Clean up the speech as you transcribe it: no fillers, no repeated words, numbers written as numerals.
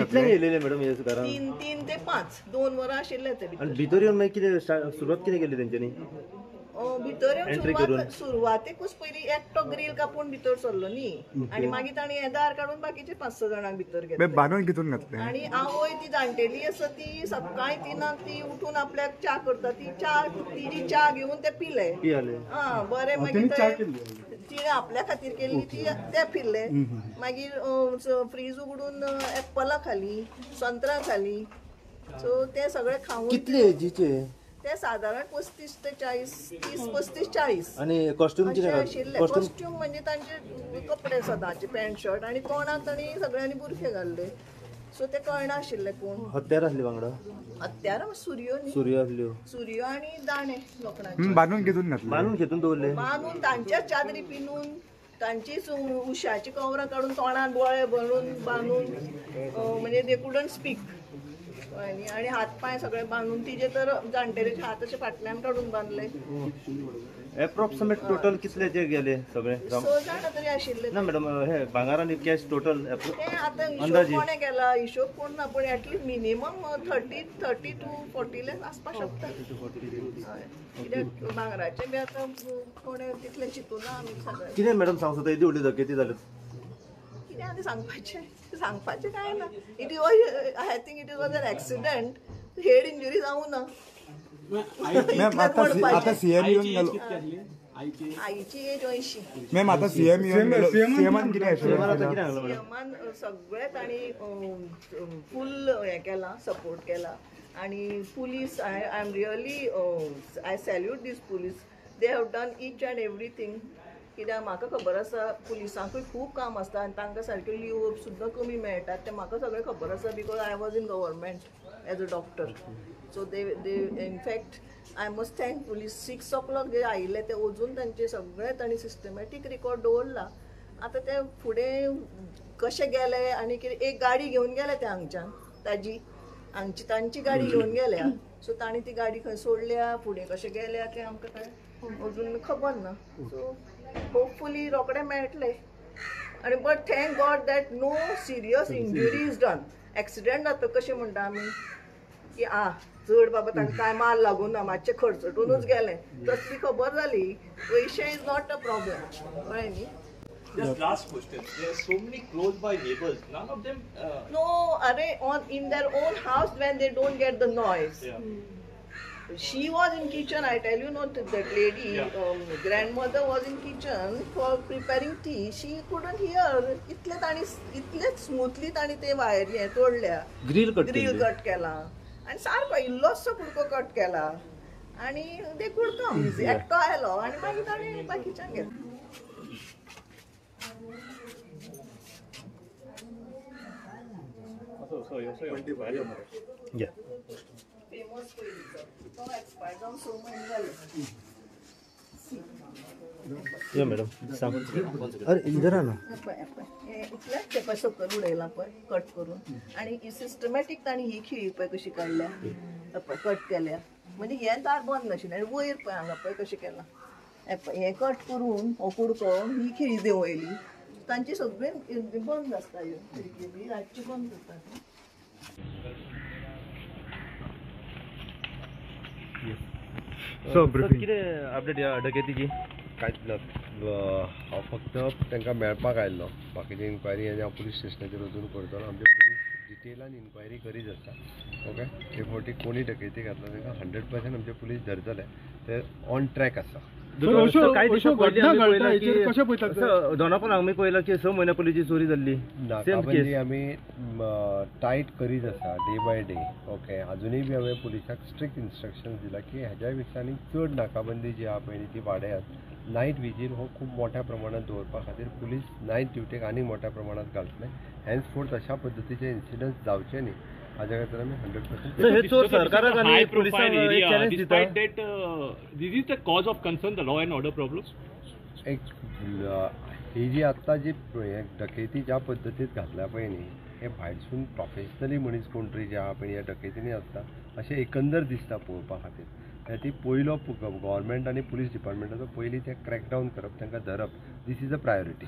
कितले गेलेले मॅडम हे घरान? 3 ते 5 2 वरां आशिल्ले ते आणि भितर येवन मागीर कितें सुरवात कितें केली तेंच्यांनी? भितर येवन सुरवातेकूच पयली एकटो ग्रील कापून भितर सरलो न्ही आणि मागीर ताणी हे दार काडून बाकीचे 5-6 जाणांक भितर घेतले बांदून कितून घातले. आणि आवय ती जाणटेली आसा ती सकाळी 3 ती उठून आपल्याक च्या करता तिची च्या घेवन ते पिले बरें मागीर तिने आपल्या खातीर केल्ली ती ते पिल्ले मागीर फ्रीज उगडून एप्पलां खाली संत्रां खाली सो ते सगळे खाऊन. कितले एजीचे ते साधारण 35 ते 40 30-35-40 आणि कॉस्ट्यूम कितें आशिल्ले. कॉस्ट्यूम म्हणजे तांचे कपडे सदांचे पॅन्ट शर्ट आणि तोंडाक तांणी सगळ्यांनी बुरखे घाल्ले सो ते कळना आशिल्ले कोण. हत्यार आसली वांगडा? हत्यार सुरयो आसल्यो. सुरयो आणि दाणे लोखणाचे बांदून कितून घातले. बांदून घेतून दवरले. बांदून तांच्याच चादरी पिनून तांचीच उशाची कवरां काडून तोंडात बोळे भरून बांदून म्हणजे दे कुडंट स्पीक आणि हात पाय सगळे बांधून तिचे तर जाणटेल्याचे हात असे फाटल्यान काढून बांधले. एप्रोक्सिमेट टोटल कितलेचे गेले सगळे? 6 जाणां तरी आशिल्ले ना मॅडम हे भांगार आणि कॅश टोटल आता हिशोब कोणे केला हिशोब कोण ना पण ऍटलीस्ट मिनिमम 30 to 40 आसपाक शकता. कित्याक भांगराचे बी आतां कोणे तितले चिंतूना आमी सगळे. कितें मॅडम सांगू सोदता? येदी व्हडली धकेती जाल्यात कितें आनी सांगपाचें काय ना. It was I think it was an accident. Head injury जावं ना. आता सीएम येऊन गेलो. आईची एज 80. मॅम आता सीएम येऊन गेलो. सीएमान कितें सीएमान सगळे तांणी फुल हे केला सपोर्ट केला आणि police I am really I salute this police. They have done each and everything. कित्याक म्हाका खबर आसा पुलिसांकूय खूब काम आसता आनी तांकां सारक्यो लीव सुद्दां कमी मेळटात ते म्हाका सगळें खबर आसा because I was in government as a doctor. So they in fact I must thank police. 6 o'clock जे आयिल्ले ते अजून तांचे सगळे तांणी सिस्टमॅटीक रिकॉर्ड दवरला. आतां ते फुडें कशे गेले आनी कितें एक गाडी घेवन गेले ते हांगच्यान तांची गाडी घेवन गेल्या सो तांणी ती गाडी खंय सोडल्या फुडें कशें गेल्या ते आमकां काय अजून खबर ना. सो होपफुली रोकडे मेळटले आणि but thank God that no serious injury is done. Accident जाता कशें म्हणटा आमी की चड बाबा तांकां काय माल लागून ना मातशें खर्चटूनच गेले तसली खबर जाली. पयशे इज नॉट अ प्रॉब्लेम कळ्ळें न्ही. Just last question. There are so many close by neighbors. None of them. No, in their own house when they don't get the noise. Yeah. She was in kitchen. I tell you, not that lady. Yeah. Grandmother was in kitchen for preparing tea. She couldn't hear. इतले smoothly ताणी ते wire हे तोडल्या. Grill cut केला आणि सारको इल्लोसो कुडको cut केला आणि ते कुडको एकटो आयलो आणि मागीर ताणी बाकीच्यान घेतलो. Yeah. Famous तो एक्सपायर जावन 6 महिने झाले. या मॅडम सांग. अरे इधर आ ना. इतल्याच ते पळय सकयल उडयला पळय कट करून आणि सिस्टमॅटीक तांणी ही खिळी पळय कशी काडल्या कट केल्या म्हणजे हे दार बंद नाशिल्लें आणि वयर पळय हांगा पळय कशें केलां हे कट करून हो कुडको ही खिळी देंवयली. तांची सगळी बंद आसता ह्यो खिडकी बी रातची बंद करतात. कितें अपडेट या डकेतीची? कांयच ना. हांव फक्त तांकां मेळपाक आयिल्लो. बाकीची इन्क्वायरी हांव पुलीस स्टेशनाचेर वचून करतलो. आमचे पुलीस डिटेलान इन्क्वायरी करीत आसा. ओके हे फावटी कोणी डकेती घातला तांकां 100% आमचे पुलीस धरतले. ते ऑन ट्रॅक आसा. काही दिवसां दोनापण आमी पळयला की 6 महिन्या पयलींची चोरी जाल्ली. नाकाबंदी आमी टायट करीत आसा डे बाय डे. ओके अजुनूय बी हांवें पुलिसाक स्ट्रिक्ट इन्स्ट्रक्शन्स दिला की हेज्या दिसांनी चड नाकाबंदी जी आहा पळय ती वाडयात. नायट विजील हो खूब मोठ्या प्रमाणात दवरपा खातीर पुलीस नायट ड्युटेक आनी मोठ्या प्रमाणात घालतले. हेन्सफोर्थ अशा पद्दतीचे इन्सिडंट्स जावचे न्ही हाज्या खातीर आमी 100% ही जी आत्ता जी डकेती ज्या पद्दतीत घातल्या पळय न्ही हे भायरसून प्रोफेशनली मनीस कोण तरी जे आहा पळय ह्या डकेतींनी आसता अशें एकंदर दिसता पळोवपा खातीर. ती पयलो गव्हर्मेंट आनी पुलीस डिपार्टमेंटाचो पयलीं ते क्रॅकडावन करप तांकां धरप. This is a priority.